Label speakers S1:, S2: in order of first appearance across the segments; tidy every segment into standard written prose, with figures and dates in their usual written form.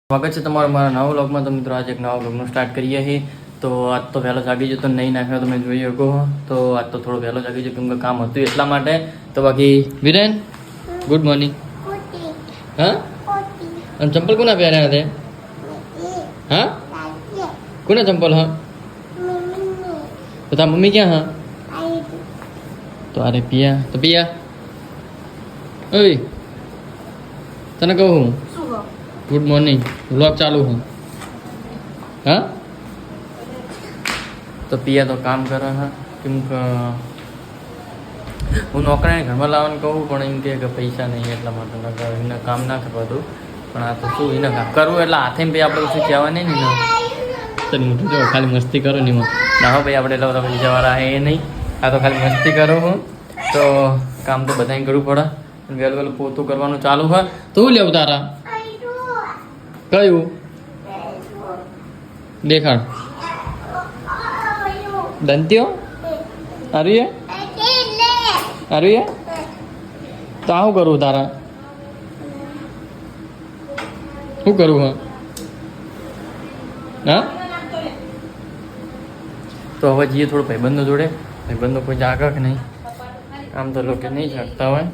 S1: સ્વાગત છે તમારું મારા નવા વ્લોગમાં. તો મિત્રો આજે એક નવા વ્લોગનું સ્ટાર્ટ કરીએ છીએ. તો આજ તો વહેલો જાગી જતો નહીં નાખ્યો તમે જોઈ શકો. તો આજ તો થોડો વહેલો જાગી જતો કેમ કે કામ હતું એટલા માટે. તો બાકી વિરેન ગુડ મોર્નિંગ. હા અને ચંપલ કોના પહેર્યા હતા? હા કોના ચંપલ? હા તો તારા મમ્મી ક્યાં? હા તો અરે પિયા તો પિયા ઓય તને કહું ગુડ મોર્નિંગ વ્લોગ ચાલુ હું. હા તો પિયા તો કામ કરે હા કેમ કે હું નોકરાને ઘરમાં લાવવાનું કહું પણ એમ કે પૈસા નહીં એટલા માટે એને કામ ના કરવાતું. પણ આ તો શું એને કરવું એટલે હાથે ભાઈ આપણે કશું કહેવા નહીં ને તને મોટું જો ખાલી મસ્તી કરો ને એમાં ના હો ભાઈ આપણે એટલે પૈસાવાળા એ નહીં. આ તો ખાલી મસ્તી કરું હું. તો કામ તો બધાને કરવું પડે. વહેલું વહેલું પોતું કરવાનું ચાલુ હોય તો હું લેવું તારા કયું દેખાડ દંતીઓ આર્યું તો આ શું કરવું તારા શું કરવું હા તો હવે જઈએ થોડું ભાઈબંધો જોડે. ભાઈબંધો કોઈ જાગે કે નહીં આમ તો લોકો નહીં શકતા હોય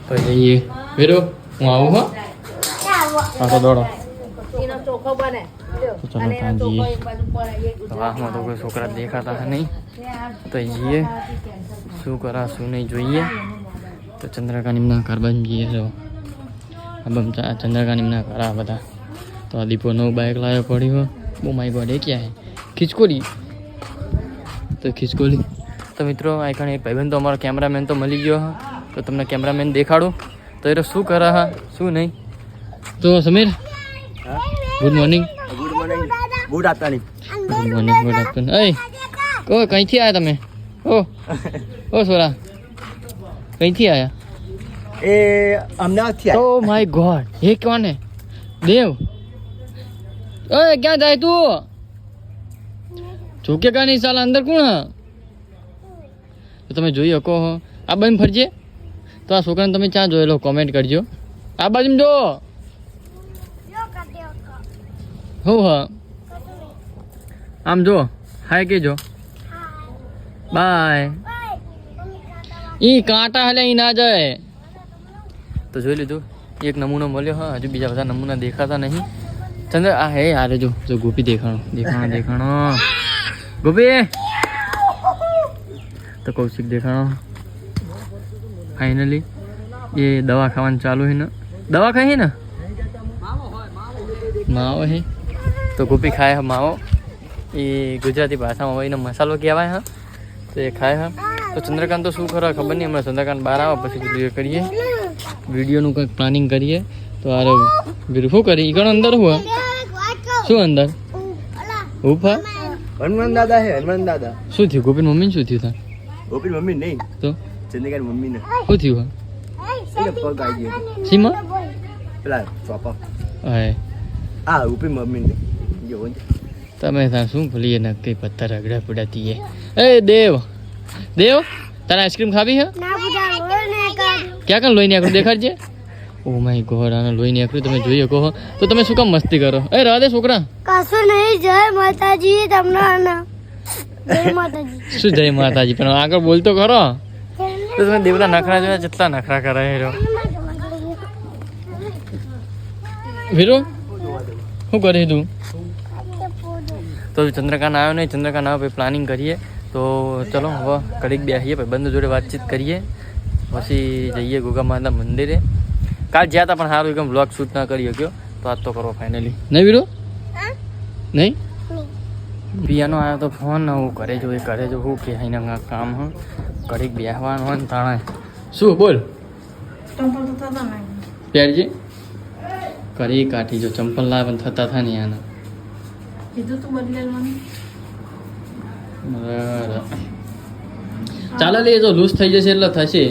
S1: તો જઈએ. વીરો હું આવું હો હા તો દોડો. તો ચલો ત્યાં જઈએ. વાહમાં તો કોઈ છોકરા દેખાતા છે નહીં તો જઈએ શું કરા શું નહીં જોઈએ. તો ચંદ્રકાંત એમના ઘર બંધ જઈએ. જો ચંદ્રકાંત એમના ઘર આ બધા. તો આ દીપો નવું બાઇક લાવ્યો પડ્યું. બહુ માય ગોડ એ ક્યાં હે ખિસકોલી તો ખિસકોલી. તો મિત્રો આ એક ભાઈબંધ તો અમારો કેમેરામેન તો મળી ગયો હા. તો તમને કેમેરામેન દેખાડું તો એ શું કરે હા શું નહીં. તો Sameer good morning.
S2: Good afternoon.
S1: Good morning good afternoon. એ કો કઈથી આવ્યા તમે? ઓ સોરા કઈથી આવ્યા?
S2: એ અમદાવાદથી
S1: ઓ માય ગોડ એ કોને દેવ ઓય ક્યાં જાય તું? જોકે કા નહીં સાલા અંદર કોણ? તો તમે જોઈ શકો હો આ બાજુ ફરજે. તો આ છોકરાને તમે ક્યાં જોયેલો કોમેન્ટ કરજો. આ બાજુ જો હો હા આમ જો હાય કેજો બાય. ઈ કાંટા હલે ઈ ના જાય. તો જોઈ લીધું એક નમૂનો મળ્યો હા. હજુ બીજા બધા નમૂના દેખાતા નહીં. ચંદ્ર આ હે હારે જો જો ગોપી દેખાણો ગોપી તો કૌશિક દેખાણો. ફાઇનલી એ દવા ખાવાનું ચાલુ છે ને દવા ખાઈ ને માવો હે તો ગોપી ખાય હા માવો. એ ગુજરાતી ભાષામાં હોય એને મસાલો કહેવાય હા. તો એ ખાય હા. તો ચંદ્રકાંત તો શું કરે ખબર નહીં. હમણાં ચંદ્રકાંત બહાર આવે પછી વિડીયો કરીએ વિડીયોનું કંઈક પ્લાનિંગ કરીએ. તો આ શું કરી એ અંદર હું શું અંદર ઉફા
S2: હનુમાન દાદા હે હનુમાન દાદા.
S1: શું થયું ગોપીન મમ્મી શું થયું તા?
S2: ગોપી મમ્મી નહીં
S1: તો
S2: ચંદ્રકાંત મમ્મી ને
S1: શું થયું
S2: એને પગ આવી ગયો
S1: સીમા
S2: પેલા ચોપા
S1: હા
S2: આ ગોપી મમ્મી ને જો
S1: તમે ત્યાં શું ભૂલીએ ને કઈ પથ્થર રગડા પડાતી એ દેવ તારે આઈસ્ક્રીમ ખાવી હે ક્યાં કાં લોહી નીકળ્યું દેખાડજે. ઓ માય ગોડ આને લોહી નીકળ્યું તમે જોઈ શકો. તો તમે શું કામ મસ્તી કરો? એ રહા દે છોકરા
S3: કશું નહીં. જય માતાજી તમને જય માતાજી.
S1: શું જય માતાજી પણ આગળ બોલતો ખરો. તો તમે દેવલા નખરા જોયા જેટલા નખરા કરે હેરો. વીરો શું કરે તું? તો ચંદ્રકાંત આવ્યો નહીં. ચંદ્રકાંત આવ્યો પછી પ્લાનિંગ કરીએ. તો ચલો હવે ઘડીક બેસીએ પછી બંધ જોડે વાતચીત કરીએ પછી જઈએ ગોગા માતા મંદિરે. કાલ જ્યાં હતા પણ સારું એકદમ વ્લોગ શૂટ ના કરી શક્યો તો આજ તો કરવો ફાઇનલી નહીં વીરો નહીં. પિયાનો આવ્યો તો ફોન હું કરે જો શું કે અહીંના કામ હ ઘડીક બેસવાનું હોય ને તાણે શું બોલ પહેરજે કરી કાઢી જો ચંપલ લાવે પણ થતા થાય ને આના ચાલે લે જો લૂઝ થઈ જશે એટલે થશે.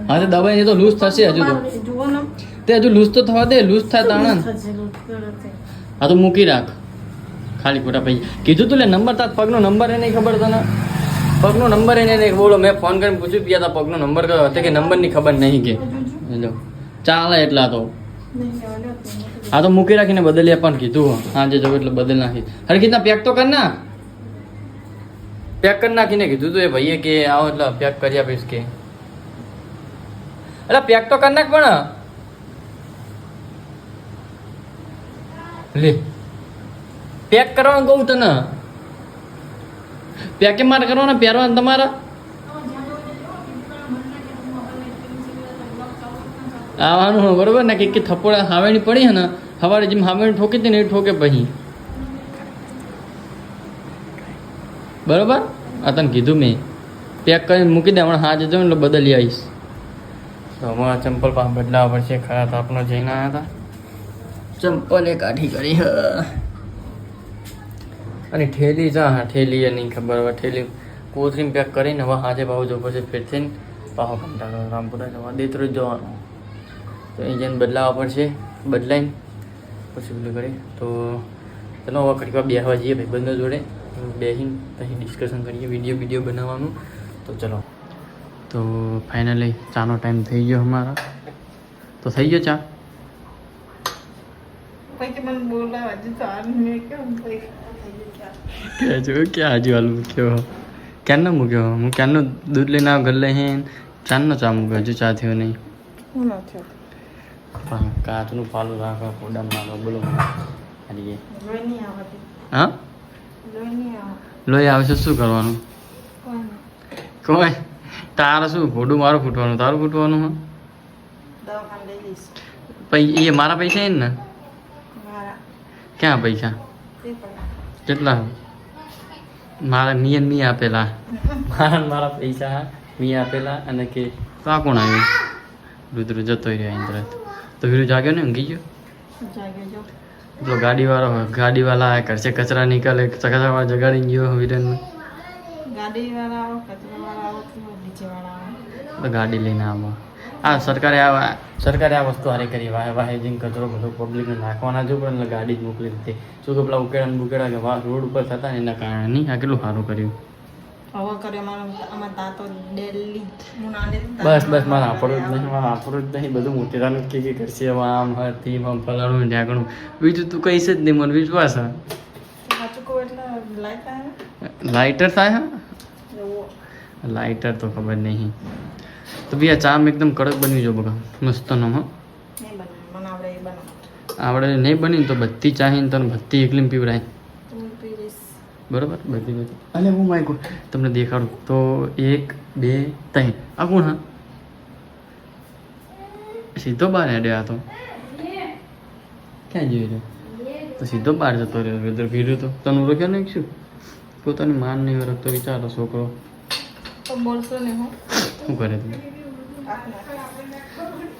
S1: હા તો દબાઈ તો લૂઝ થશે હજુ તો તે હજુ લૂઝ તો થવા દે. લૂઝ થાય તાણ હા તો મૂકી રાખ ખાલી ખોટા પૈસા કીધું તું લે નંબર તાર પગનો નંબર એ નહીં ખબર તને પગનો નંબર એને નહીં બોલો. મેં ફોન કરીને પૂછ્યું પિયા તા પગનો નંબર કયો હતો કે નંબરની ખબર નહીં કે ચાલે એટલા તો આ તો મૂકી રાખીને બદલી આપવાનું કીધું હા જે જવું એટલે બદલ નાખી હર કીધા પેક તો કર ના પેક કરી નાખીને કીધું તું એ ભાઈએ કે આવો એટલે પેક કરી આપીશ કે એટલે પેક તો કરી નાખ પણ લે પેક કરવાનું કહું તને પેકે મારે કરવાના પહેરવાના તમારા આવવાનું બરોબર ને કે થપ્પડ હાવેણી પડી હે ને સવારે જેમ હાવેણી ઠોકી હતી ને એ ઠોકે પછી બરોબર આ તને કીધું મેં પેક કરીને મૂકી દે હમણાં હાજર જાઉં એટલે બદલી આવીશ તો હમણાં ચંપલ પાસે બદલાવવા પડશે ખરા તો આપણો જઈને આવ્યા હતા ચંપલે કાઢી કરી હ અને ઠેલી જા હા ઠેલી એ નહીં ખબર હવે ઠેલી કોથરીમાં પેક કરીને હવે હાજે ભાવ જો પછી ફેરથી પાહો કંટાળો રામપુરા જવા દેતરો જ જવાનું તો અહીં જઈને બદલાવવા પડશે બદલાઈને પછી પેલું કરી તો ચલો હવે ઘડીક વાર બેસવા જઈએ ભાઈ બંને જોડે બેસીને પછી ડિસ્કશન કરીએ વિડીયો બનાવવાનું તો ચલો તો ફાઇનલી ચાનો ટાઈમ થઈ ગયો અમારા તો થઈ ગયો ચા કહેજો ક્યાં હજુ હાલ મૂક્યો ક્યારનો મૂક્યો હું ક્યારનો દૂધ લઈને આવ ઘર લઈ ચારનો ચા મૂક્યો હજુ ચા થયો નહીં કાચનું પાલું રાખો પોડા મારો બોલો હારીએ હા લોહી આવશે શું કરવાનું કોઈ તારે શું ફોડું મારું ફૂટવાનું તારું ફૂટવાનું હા એ મારા પૈસા એ ને ક્યાં પૈસા કેટલા મારા મિયન મી આપેલા મારા પૈસા મી આપેલા અને કે તો આ કોણ આવ્યું રુદ્ર જતો રહ્યો અહીં તરત તો વીરુ જાગ્યો ને ઊંઘી ગયો પેલો ગાડીવાળા ઘર છે કચરા નીકળે કચરાવાળા જગાડી ગયો વીરન તો ગાડી લઈને આવો આ સરકારે આ વસ્તુ હારી કરી વાહે જઈને કચરો બધો પબ્લિકને નાખવાના જો પણ એટલે ગાડી જ મોકલી દીધી શું કે પેલા ઉકેડા કે રોડ ઉપર થતા ને એના કારણે નહીં આ કેટલું સારું કર્યું બસ મારા આપણું જ નહીં બધું મોટેરાનું કે કરશે આમ હતી આમ ફલાણું ઢાંકણું બીજું તું કહીશ જ નહીં મને વિશ્વાસ હા લાઇટર થાય હા લાઇટર તો ખબર નહીં તો ભી આ ચામ એકદમ કડક બની જો બગા મસ્ત નો હા આવડે નહીં બની તો બધી ચાહીને તને બધી એકલી પીવડાય બરોબર બધી અને હું માય તમને દેખાડું તો 1 2 3 આ કોણ હા સીધો બહાર હેડ્યો આ તો ક્યાં જોઈ રહ્યો તો સીધો બહાર જતો રહ્યો વેધર ભીડ્યું તો તને રોક્યો નહીં શું પોતાની માન નહીં રખતો વિચારો છોકરો શું કરે તું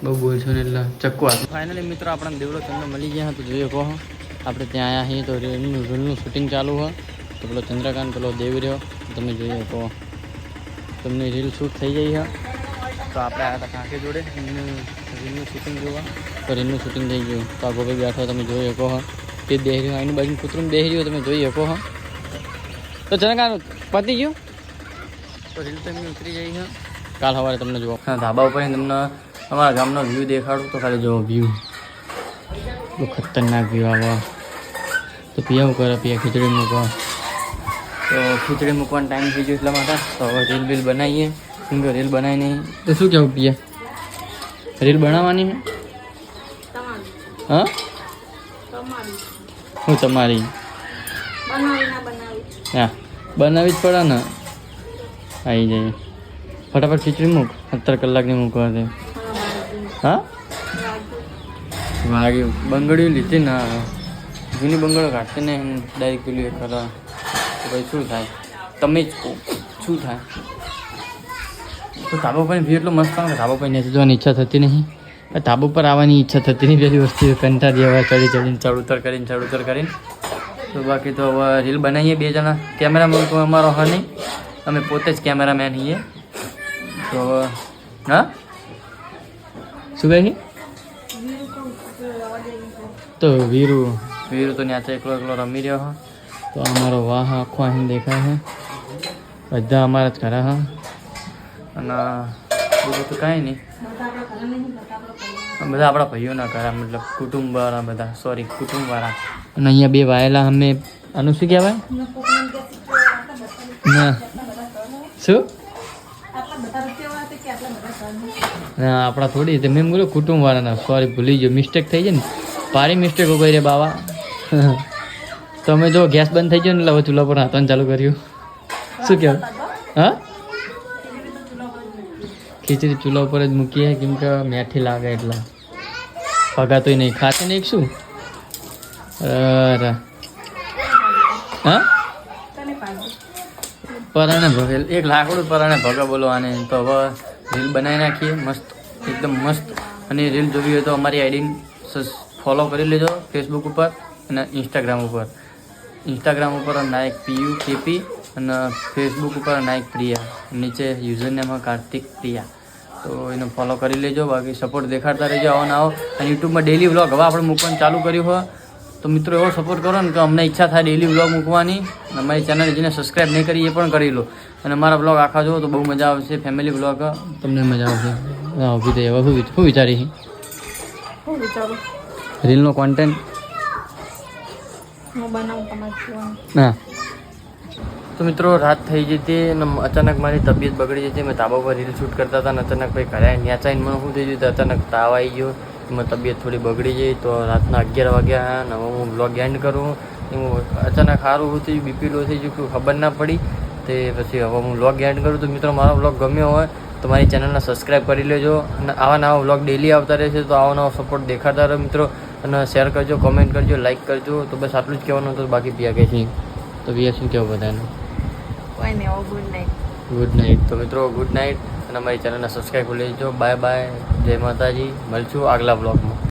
S1: બહુ બોલશો ને એટલે ચક્કુ આપે ફાઇનલી મિત્રો આપણા દેવડો ચંદ્ર મળી ગયા તો જોઈએ કહો આપણે ત્યાં આવ્યા છીએ તો રીલનું શૂટિંગ ચાલુ હોય તો પેલો ચંદ્રકાંત પેલો દેવ રહ્યો તમે જોઈએ કહો તમને રીલ શૂટ થઈ જઈ છે તો આપણે આવ્યા હતા કાંકે જોડે રીલનું શૂટિંગ જોવા તો રીલનું શૂટિંગ થઈ ગયું તો આ ગોભાઈ બેઠો તમે જોઈ શકો તે બેહી રહ્યો એની બાજુ કૂતરું બેહી રહ્યો તમે જોઈ શકો તો ચંદ્રકાંત પતી ગયું તો રીલ તો એમની ઉતરી જાય છે કાલ સવારે તમને જોવા હા ધાબા ઉપર તમને અમારા ગામનો વ્યૂ દેખાડું તો ખાલી જોવો વ્યૂ બહુ ખતરનાક વ્યૂ આવે તો પિયા કરે પિયા ખીચડી મૂકવા તો ખીચડી મૂકવાનો ટાઈમ થઈ ગયો એટલા માટે તો હવે રીલ બીલ બનાવીએ કેમ કે રીલ બનાવી નહીં તો શું કહેવું પિયા રીલ બનાવવાની છે હા હું તમારી હા બનાવી જ પડે ને આવી જાય ફટાફટ ખીચડી મૂક 17 કલાકની મૂકવા દે હા વાગ્યું બંગડીઓ લીધી ને જૂની બંગડો કાઢતી ને ડાયરેક્ટ પેલું એ ખરા તો ભાઈ શું થાય તમે જ કહો શું થાય તો ધાબા પર વ્યૂ એટલો મસ્ત આવે ધાબા પર નથી જોવાની ઈચ્છા થતી નહીં ધાબા પર આવવાની ઈચ્છા થતી નહીં પેલી વસ્તુ કંટાળી હવે ચડીને ચડ ઉતર કરીને તો બાકી તો હવે રીલ બનાવીએ 2 જણા કેમેરામેન તો અમારો હા નહીં અમે પોતે જ કેમેરામેન છીએ તો હા શું કહે તો વીરુ તો ત્યાં એકલો રમી રહ્યો હા તો અમારો વાહ આખો અહીં દેખાય છે બધા અમારા જ ખરા હા અને બીજું તો કાંઈ નહીં બધા આપણા ભાઈઓના ઘર મતલબ કુટુંબવાળા બધા સોરી કુટુંબવાળા અને અહીંયા બે વાયેલા અમે આનું શું કહેવાય ના શું ના આપણા થોડી મેં એમ બોલ્યું કુટુંબવાળાના સોરી ભૂલી ગયો મિસ્ટેક થઈ જાય ને પારી મિસ્ટેકો કરી રે બાવા તો અમે જો ગેસ બંધ થઈ ગયો ને એટલે હવે ચૂલા પર હાથવાનું ચાલુ કર્યું શું કહેવાય હા ખીચડી ચૂલા ઉપર જ મૂકીએ કેમ કે મેઠી લાગે એટલે પગાતોય નહીં ખાતે નહીં શું અરે હા પરાણે ભગેલ એક લાકડું પરાણે ભગા બોલો આને તો હવે રીલ બનાવી નાખીએ મસ્ત એકદમ મસ્ત અને રીલ જોવી હોય તો અમારી આઈડી ફોલો કરી લેજો ફેસબુક ઉપર અને ઇન્સ્ટાગ્રામ ઉપર નાયક PU KP અને ફેસબુક ઉપર નાયક પ્રિયા નીચે યુઝરનેમ કાર્તિક પ્રિયા તો એને ફોલો કરી લેજો બાકી સપોર્ટ દેખાડતા રહેજો આવો ને આવો અને યુટ્યુબમાં ડેલી વ્લોગ હવે આપણે મૂકવાનું ચાલુ કર્યું હોય તો મિત્રો એવો સપોર્ટ કરો ને કે અમને ઈચ્છા થાય ડેલી વ્લોગ મૂકવાની અમારી ચેનલ જેને સબસ્ક્રાઈબ નહીં કરી એ પણ કરી લો અને અમારા વ્લોગ આખા જુઓ તો બહુ મજા આવશે ફેમિલી વ્લોગ તમને મજા આવશે હા ઊભી થઈ હવે શું વિચારી રીલનો કોન્ટેન્ટ ના તો મિત્રો રાત થઈ જતી હતી અને અચાનક મારી તબિયત બગડી જતી મેં ધાબા પર રીલ શૂટ કરતા હતા અને અચાનક ભાઈ ઘરે ન્યાચાઈને મને શું થઈ ગયું તો અચાનક તાવ આવી ગયો એમાં તબિયત થોડી બગડી ગઈ તો રાતના 11 વાગ્યા અને હવે હું બ્લોગ એન્ડ કરું એમાં અચાનક સારું શું થયું બીપી લો થઈ ગયું ખબર ના પડી તે પછી હવે હું બ્લોગ એન્ડ કરું તો મિત્રો મારો બ્લોગ ગમ્યો હોય તો મારી ચેનલને સબસ્ક્રાઈબ કરી લેજો અને આવા નવા બ્લોગ ડેલી આવતા રહેશે તો આવો નવો સપોર્ટ દેખાતા રહો મિત્રો અને શેર કરજો કોમેન્ટ કરજો લાઈક કરજો તો બસ આટલું જ કહેવાનું હતું બાકી પિયા કહે છે તો પિયા શું કહેવું બધાને ગુડ નાઇટ તો મિત્રો ગુડ નાઇટ અને અમારી ચેનલને સબસ્ક્રાઈબ કરી લેજો બાય બાય જય માતાજી મળશું આગલા બ્લોગમાં